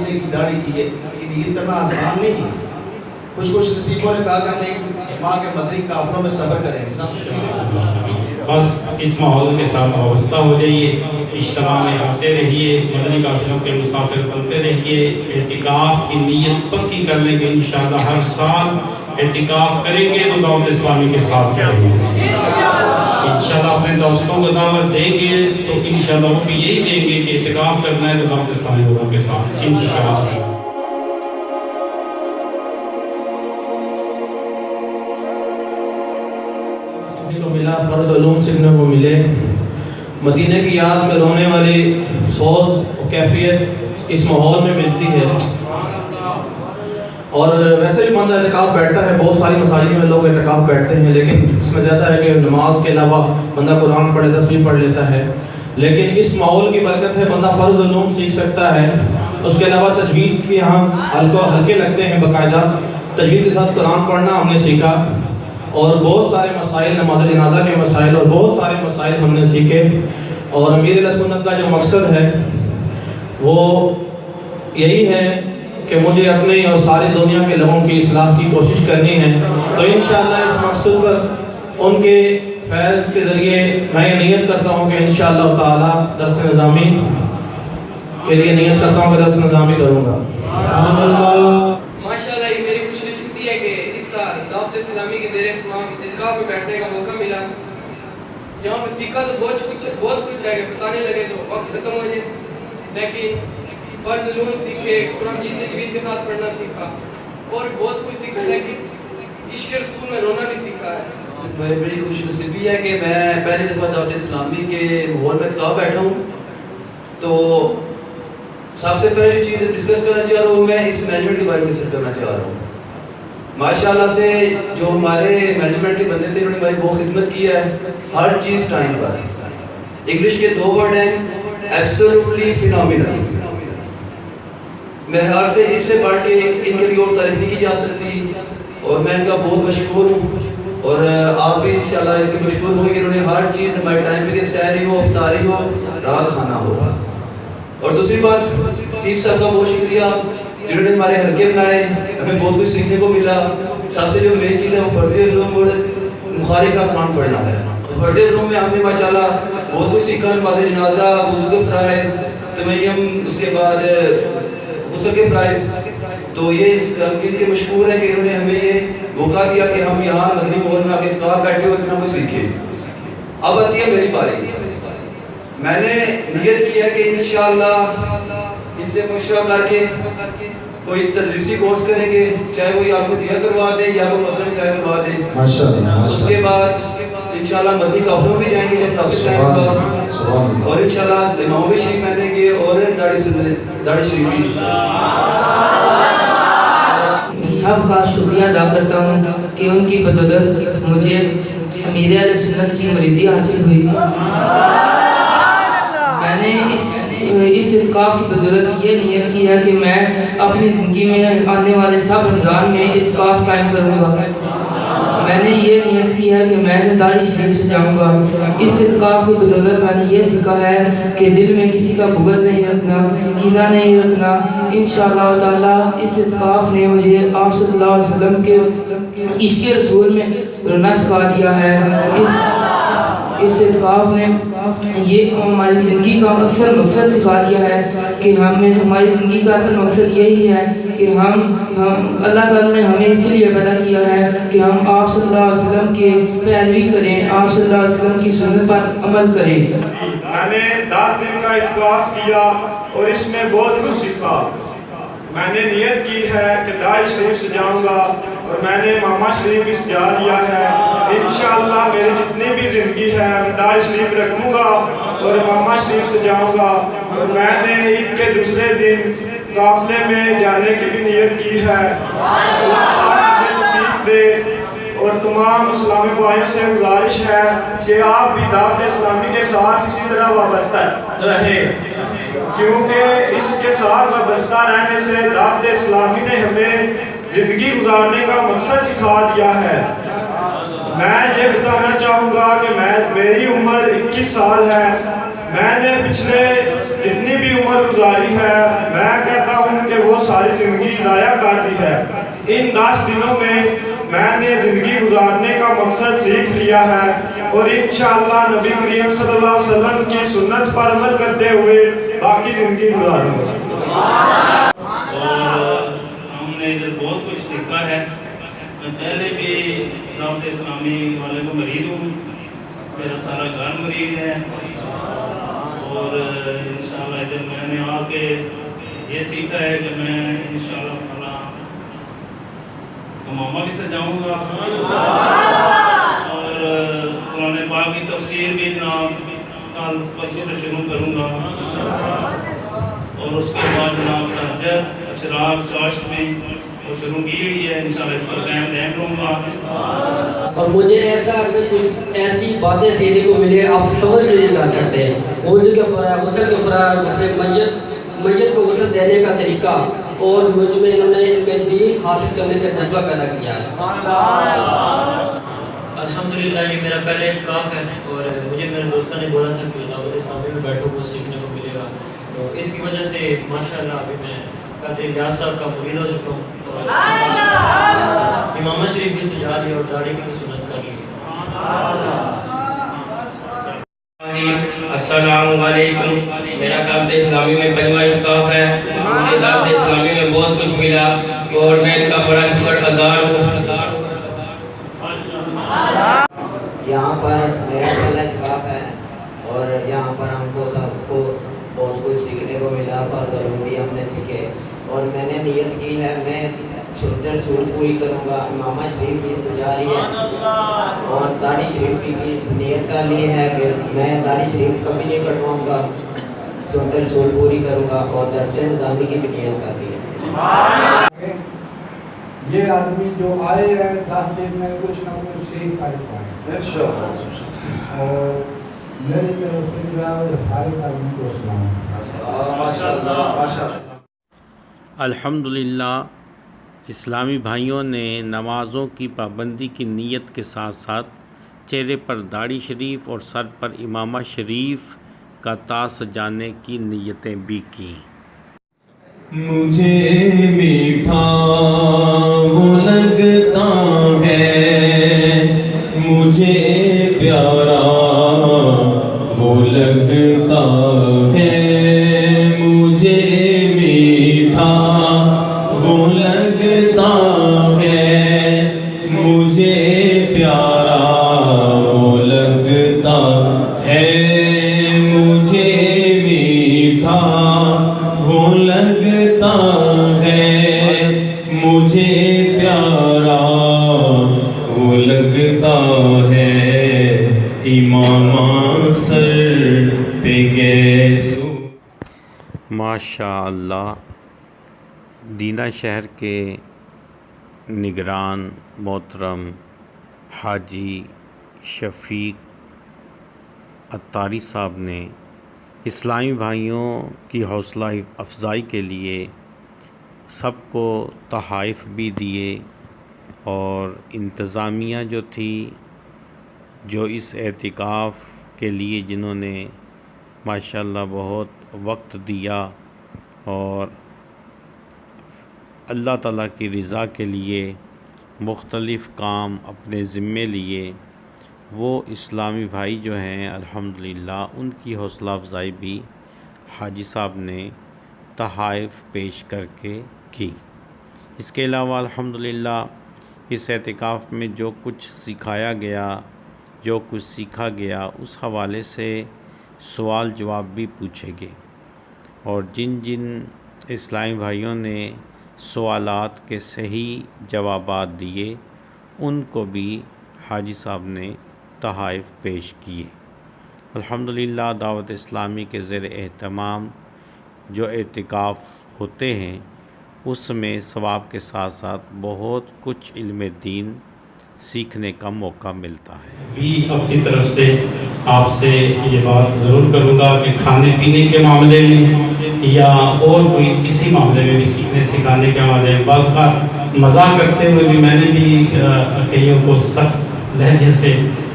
مدینے کی داڑھی کی یہ نیت کرنا آسان نہیں ہے. کچھ نصیبوں نے کہا کہ ہم ایک ماہ کے مدنی قافلوں میں سفر کریں گے. بس اس ماحول کے ساتھ وابستہ ہو جائیے، اجتماع میں آتے رہیے، مدنی قافلوں کے مسافر بنتے رہیے، اعتکاف کی نیت پکی کر لیں گے. انشاءاللہ ہر سال اعتکاف کریں گے تو دعوت اسلامی کے ساتھ کریں گے. انشاءاللہ اپنے دوستوں کو دعوت دیں گے تو انشاءاللہ وہ بھی یہی دیں گے کہ اعتکاف کرنا ہے تو دعوت اسلامی لوگوں کے ساتھ انشاءاللہ. کو ملا، فرض علوم سیکھنے کو ملے. مدینے کی یاد میں رونے والی سوز و کیفیت اس ماحول میں ملتی ہے. اور ویسے بھی بندہ اعتکاف بیٹھتا ہے، بہت ساری مساجد میں لوگ اعتکاف بیٹھتے ہیں، لیکن اس میں زیادہ ہے کہ نماز کے علاوہ بندہ قرآن پڑھ لیتا، تسبیح پڑھ لیتا ہے. لیکن اس ماحول کی برکت ہے، بندہ فرض علوم سیکھ سکتا ہے. اس کے علاوہ تجوید کے یہاں حلقے لگتے ہیں، باقاعدہ تجوید کے ساتھ قرآن پڑھنا ہم نے سیکھا. اور بہت سارے مسائل، نماز جنازہ کے مسائل اور بہت سارے مسائل ہم نے سیکھے. اور امیر اہل سنت کا جو مقصد ہے وہ یہی ہے کہ مجھے اپنے اور ساری دنیا کے لوگوں کی اصلاح کی کوشش کرنی ہے. تو انشاءاللہ اس مقصد پر ان کے فیض کے ذریعے میں یہ نیت کرتا ہوں کہ انشاءاللہ تعالی درس نظامی کے لیے نیت کرتا ہوں کہ درس نظامی کروں گا. ماشاءاللہ یہ میری خوش نصیبی ہے کہ اس سال دعوت اسلامی کے زیر اہتمام اعتکاف میں بیٹھنے کا موقع ملا. یہاں پہ سیکھا تو بہت کچھ ہے کہ بتانے لگے تو وقت ختم ہو جائے، لیکن فرض علوم سیکھے، قرآن مجید تجوید کے ساتھ پڑھنا سیکھا اور بہت کچھ سیکھا، لیکن عشق رسول میں رونا بھی سیکھا ہے. بڑی خوش نصیبی ہے کہ میں پہلی دفعہ دعوت اسلامی کے ماحول میں اعتکاف بیٹھا ہوں. تو سب سے پہلے جو چیز ڈسکس کرنا چاہ رہا ہوں، میں اس مینجمنٹ کے بارے میں ڈسکس کرنا چاہ رہا ہوں. ماشاءاللہ سے جو ہمارے مینجمنٹ کے بندے تھے انہوں نے ہماری بہت خدمت کی ہے، ہر چیز ٹائم پر. انگلش کے 2 ورڈ ہیں، ایبسولوٹلی فینومینل. میرے خیال سے اس سے بڑھ کے ان کے لیے اور تعریف نہیں کی جا سکتی، اور میں ان کا بہت مشکور ہوں. اور آپ بھی انشاءاللہ ان کے مشکور ہوں کہ انہوں نے ہر چیز ہمارے ٹائم پہ، سحری ہو، افطاری ہو، رات کھانا ہو. اور دوسری بات، ٹیپ صاحب کا بہت شکریہ جنہوں نے ہمارے حلقے بنائے، ہمیں بہت کچھ سیکھنے کو ملا. سب سے جو مین چیز ہے وہ فرض علوم اور بخاری کا قرآن پڑھنا ہے. فرض علوم میں ہم نے ماشاءاللہ بہت کچھ سیکھا، نماز جنازہ، وضو کے فرائض، تیمم، اس کے بعد غسل کے فرائض. تو یہ ان کے مشکور ہے کہ انہوں نے ہمیں یہ موقع دیا کہ ہم یہاں مدنی ماحول میں آ کے اعتکاف بیٹھے ہوئے اتنا کچھ سیکھیں. اب آتی ہے میری باری. میں نے نیت کی ہے کہ انشاءاللہ ان سے مشورہ کر کے کوئی تدریسی کورس کریں گے، چاہے وہ آپ کو دیا کروا دیں یا کوئی مسئلہ مسائل کروا دیں. اس کے بعد انشاءاللہ مدنی قافلوں بھی جائیں گے جب ناصر ٹائم ہوگا، اور انشاءاللہ امام بھی شریف پہنیں گے اور داڑھی شریف بھی. سب کا شکریہ ادا کرتا ہوں کہ ان کی بدولت مجھے امیر اہل سنت کی مریدی حاصل ہوئی. میں نے اس اعتکاف کی بدولت یہ نیت کی ہے کہ میں اپنی زندگی میں آنے والے سب رمضان میں اعتکاف قائم کروں گا. میں نے یہ نیت کی ہے کہ میں داڑھی شریف سے جاؤں گا. اس اعتکاف کی بدولت میں نے یہ سیکھا ہے کہ دل میں کسی کا بغض نہیں رکھنا، کینہ نہیں رکھنا. انشاءاللہ تعالیٰ اس اعتکاف نے مجھے آپ صلی اللہ علیہ وسلم کے عشق رسول میں رونا سکھا دیا ہے. اس اعتکاف نے یہ ہماری زندگی کا اصل مقصد سکھا دیا ہے کہ ہماری زندگی کا اصل مقصد یہی ہے کہ ہم اللہ تعالیٰ نے ہمیں اسی لیے پیدا کیا ہے کہ ہم آپ صلی اللہ علیہ وسلم کے پیروی کریں، آپ صلی اللہ علیہ وسلم کی سنت پر عمل کریں. میں نے 10 دن کا اعتکاف کیا اور اس میں بہت کچھ سیکھا. میں نے نیت کی ہے کہ داڑھی شریف سے جاؤں گا اور میں نے ماما شریف بھی سجا دیا ہے. انشاءاللہ میری جتنی بھی زندگی ہے میں داڑھی شریف رکھوں گا اور ماما شریف سے جاؤں گا. اور میں نے عید کے دوسرے دن قافلے میں جانے کی بھی نیت کی ہے. اللہ پاک مجھے توفیق دے. اور تمام اسلامی بھائیوں سے گزارش ہے کہ آپ بھی دعوت اسلامی کے ساتھ اسی طرح وابستہ رہیں، کیونکہ اس کے ساتھ وابستہ رہنے سے دعوت اسلامی نے ہمیں زندگی گزارنے کا مقصد سکھا دیا ہے. میں یہ بتانا چاہوں گا کہ میری عمر 21 سال ہے. میں نے پچھلے جتنی بھی عمر گزاری ہے، میں کہتا ہوں کہ زندگی ضائع کر دی ہے۔ ان 10 دنوں میں میں نے زندگی گزارنے کا مقصد سیکھ لیا ہے اور انشاءاللہ نبی کریم صلی اللہ علیہ وسلم کی سنت پر عمل کرتے ہوئے باقی زندگی گزاروں گا۔ اور ہم نے ادھر بہت کچھ سیکھا ہے۔ میں پہلے بھی دعوت اسلامی والے کو مرید ہوں، میرا سارا گھر مرید ہے، اور انشاءاللہ ادھر میں نے آ کے یہ سیکھا ہے کہ میں انشاءاللہ امامہ بھی سجاؤں گا، اور قرآن پاک کی تفسیر بھی جناب کل پرسوں سے شروع کروں گا، اور اس کے بعد جناب تہجد اشراق چاشت میں وہ شروع کی ہوئی ہے، انشاءاللہ اس پر قائم دائم رہوں گا۔ اور مجھے ایسی باتیں سیکھنے کو ملے آپ سمجھ نہیں کر سکتے۔ غسل کے فرائض میت کو غسل دینے کا طریقہ، اور مجھ میں انہوں نے دین حاصل کرنے کا جذبہ پیدا کیا ہے۔ الحمدللہ یہ میرا پہلا اعتکاف ہے، اور مجھے میرے دوستوں نے بولا تھا کہ دعوت اسلامی میں بیٹھو کچھ سیکھنے کو ملے گا، تو اس کی وجہ سے ماشاءاللہ ابھی میں قادری ریاض صاحب کا مرید ہو چکا ہوں، اور امامہ شریف بھی سجا لی اور داڑھی کی بھی سنت کر لی۔ السلام علیکم، میرا دعوت اسلامی میں 5واں اعتکاف ہے۔ مجھے دعوت اسلامی میں بہت کچھ ملا اور میں ان کا بڑا شکر گزار ہوں۔ یہاں پر میرا پہلا اعتکاف ہے، اور یہاں پر ہم کو سب کو بہت کچھ سیکھنے کو ملا، فرض علوم بھی ہم نے سیکھے، اور میں نے نیت کی ہے میں سنت رسول پوری کروں گا، امامہ شریف بھی سجا لی ہے، اور داڑھی شریف کی بھی نیت کر لی ہے کہ میں داڑھی شریف کبھی نہیں کٹواؤں گا، سنت رسول پوری کروں گا، اور درس نظامی کی بھی نیت کر لی ہے۔ یہ آدمی جو آئے ہیں 10 دن میں کچھ نہ کچھ سیکھ کر پائے، اور میری طرف سے جو ہے سارے آدمی کو سلام۔ الحمدللہ اسلامی بھائیوں نے نمازوں کی پابندی کی نیت کے ساتھ ساتھ چہرے پر داڑھی شریف اور سر پر امامہ شریف کا تاج سجانے کی نیتیں بھی کیں۔ مجھے میٹھا وہ لگتا ہے، مجھے پیارا وہ لگتا ہے، مجھے میٹھا وہ لگتا ہے، مجھے پیارا وہ لگتا ہے، مجھے میٹھا وہ لگتا ہے، مجھے پیارا وہ لگتا ہے، امامہ سر پہ گیسو۔ ماشاء اللہ دینا شہر کے نگران محترم حاجی شفیق عطاری صاحب نے اسلامی بھائیوں کی حوصلہ افزائی کے لیے سب کو تحائف بھی دیے، اور انتظامیہ جو تھی جو اس اعتکاف کے لیے جنہوں نے ماشاءاللہ بہت وقت دیا اور اللہ تعالیٰ کی رضا کے لیے مختلف کام اپنے ذمے لیے، وہ اسلامی بھائی جو ہیں الحمدللہ ان کی حوصلہ افزائی بھی حاجی صاحب نے تحائف پیش کر کے کی۔ اس کے علاوہ الحمدللہ اس اعتکاف میں جو کچھ سکھایا گیا، جو کچھ سیکھا گیا، اس حوالے سے سوال جواب بھی پوچھے گئے، اور جن جن اسلامی بھائیوں نے سوالات کے صحیح جوابات دیے ان کو بھی حاجی صاحب نے تحائف پیش کیے۔ الحمدللہ دعوت اسلامی کے زیر اہتمام جو اعتکاف ہوتے ہیں اس میں ثواب کے ساتھ ساتھ بہت کچھ علم دین سیکھنے کا موقع ملتا ہے۔ بھی اپنی طرف سے آپ سے یہ بات ضرور کروں گا کہ کھانے پینے کے معاملے میں یا اور کوئی کسی معاملے میں بھی سیکھنے سکھانے کے معاملے میں بعض بار مزاق کرتے ہوئے بھی میں نے بھی کئیوں کو سخت لہجے سے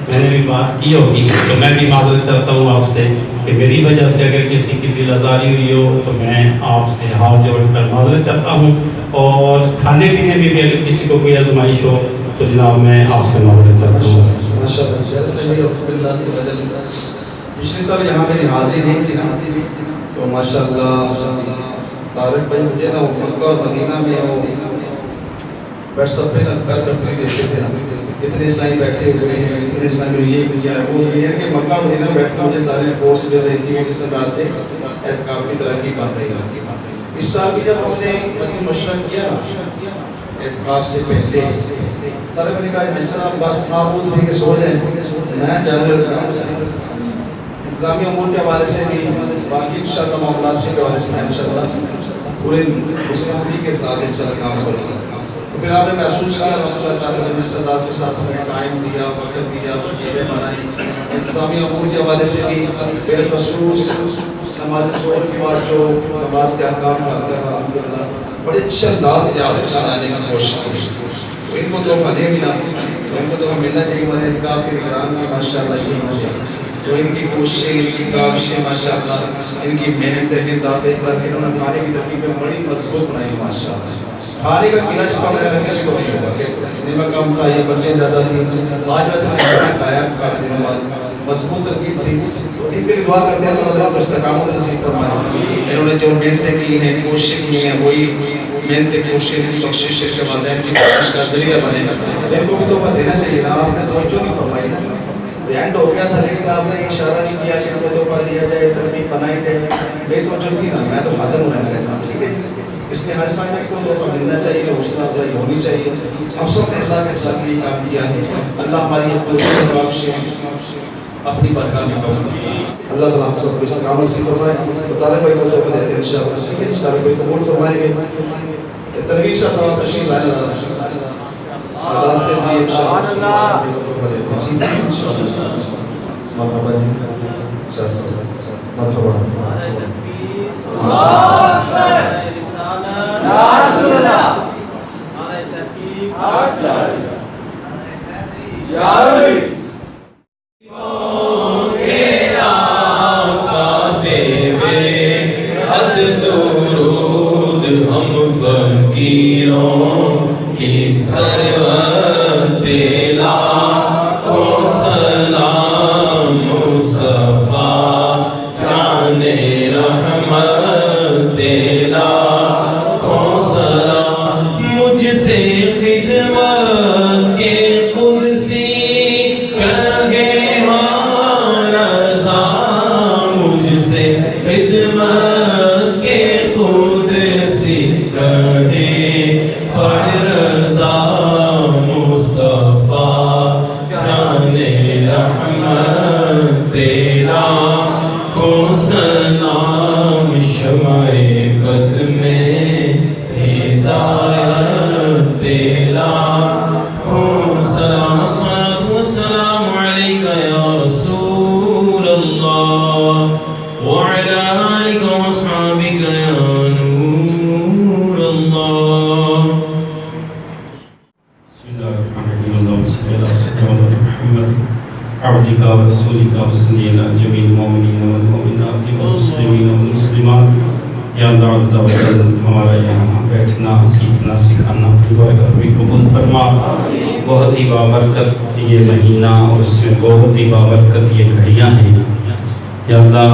میں نے بھی بات کی ہوگی، تو میں بھی معذرت چاہتا ہوں آپ سے کہ میری وجہ سے اگر کسی کی دل آزاری ہوئی ہو تو میں آپ سے ہاتھ جوڑ کر معذرت چاہتا ہوں، اور کھانے پینے میں بھی اگر کسی کو کوئی آزمائش ہو تو جناب میں آپ سے معذرت چاہتا ہوں۔ پچھلے سال یہاں میری حاضری نہیں تھی نا، تو ماشاءاللہ طارق بھائی مجھے نا مکہ اور مدینہ میں وہ بیٹھ سکتے دیتے تھے نا، اتنے اسلامی بیٹھے ہوئے ہیں، اتنے اسلامی یہ کیا ہے وہ یہ ہے کہ مکہ اور مدینہ بیٹھنا مجھے سارے فورس جو رہتی ہے جس انداز سے اعتکاف کی ترقی بن رہی ہے۔ اس سال بھی جب ہم نے مشورہ کیا اعتکاف سے پہلے، طارق نے کہا ایسا بس آپ وہ کہ سو جائیں، میں جانور انتظامی امور کے حوالے سے بھی باقی انشاءاللہ معاملات کے حوالے سے میں انشاءاللہ پورے مستحقی کے ساتھ انشاءاللہ کام کروں گا۔ تو پھر آپ نے محسوس کیا اللہ تعالیٰ نے جس انداز کے ساتھ ہمیں ٹائم دیا، وقت دیا، ترکیبیں بنائی، انتظامی امور کے حوالے سے بھی بالخصوص نماز ظہر کے بعد جو نماز کے احکام کا الحمدللہ بڑے اچھے انداز سے آپ چلانے کی کوشش کی۔ تو ان کو تحفہ دیں گے نا، تو ان کو تحفہ ملنا چاہیے، ہمارے اعتکاف کے نگران میں ماشاءاللہ یہ ہونا چاہیے۔ تو ان کی کوششیں، ان کی کاوشیں ماشاءاللہ، ان کی محنت دن رات پر کہ انہوں نے کھانے کی ترکیبیں بڑی مضبوط بنائی ماشاءاللہ۔ کھانے کا قلعہ کم ہے کسی کو نہیں ہوگا، نمک کم تھا، یہ مرچیں زیادہ تھیں، آج ویسے میں کھانا کھایا کافی دنوں بعد، مضبوط ترکیب تھی۔ تو ان کے لیے دعا کرتے ہیں اللہ تعالیٰ کو استقامت نصیب فرمائے۔ انہوں نے جو محنتیں کی ہیں، کوششیں کی ہیں، وہی محنتیں کوششیں بخشش کے والدین کی کوشش کا ذریعہ بنے گا۔ ان کو بھی تحفہ دینا چاہیے نا، آپ نے توجہ نہیں فرمائی، اینڈ ہو گیا تھا لیکن آپ نے اشارہ نہیں کیا کہ ان کو تحفہ دیا جائے، ترتیب بنائی جائے، میری توجہ تھی نا، میں تو خادم ہونے لگا تھا، ٹھیک ہے۔ اس لیے ہر سامنے کو تحفہ ملنا چاہیے، حوصلہ افزائی ہونی چاہیے۔ ہم سب نے ایسا کے ساتھ یہ کام کیا ہے، اللہ ہماری ایک دوسرے کاوشیں اپنی برکات میں قبول فرمائے۔ اللہ تعالیٰ ہم سب کو استقامت سے فرمائے۔ طارق بھائی کو تحفہ دیتے ہیں انشاءاللہ، ٹھیک ہے، طارق بھائی قبول فرمائیں گے۔ تنویر شاہ صاحب تشریف لائے سادات کے لیے انشاءاللہ تحفہ دیتے ہیں، ٹھیک ہے انشاءاللہ۔ مرحبا جی شاہ صاحب، مرحبا عبدك ورسولك وصلي على جميع المؤمنين والمؤمنات والمسلمين والمسلمات۔ یا اللہ عز و جل ہمارا یہاں بیٹھنا، سیکھنا، سکھانا پورا کر بھی قبول فرما۔ بہت ہی بابرکت یہ مہینہ اور اس میں بہت ہی بابرکت یہ گھڑیاں ہیں یا اللہ،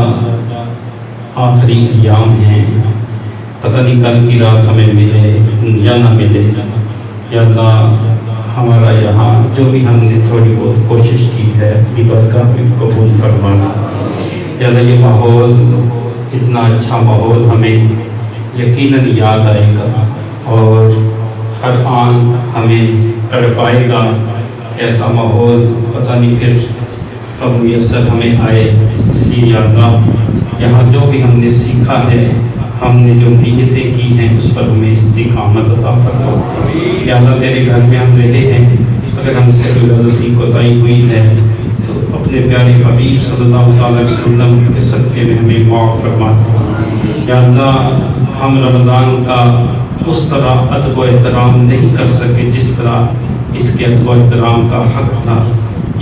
آخری ایام ہیں، پتہ نہیں کل کی رات ہمیں ملے یا نہ ملے یا اللہ۔ ہمارا یہاں جو بھی ہم نے تھوڑی بہت کوشش کی ہے اپنی برکات میں قبول فرمانا یا اللہ۔ یہ ماحول اتنا اچھا ماحول ہمیں یقیناً یاد آئے گا اور ہر آن ہمیں تڑپائے گا کہ ایسا ماحول پتہ نہیں پھر کب میسر ہمیں آئے۔ اس لیے یا اللہ یہاں جو بھی ہم نے سیکھا ہے، ہم نے جو نیتیں کی ہیں اس پر ہمیں استقامت عطا فرما یا اللہ۔ تیرے گھر میں ہم رہے ہیں، اگر ہم سے کوئی غلطی کوتاہی ہوئی ہے تو اپنے پیارے حبیب صلی اللہ تعالی وسلم کے صدقے میں ہمیں معاف فرما یا اللہ۔ ہم رمضان کا اس طرح ادب و احترام نہیں کر سکے جس طرح اس کے ادب و احترام کا حق تھا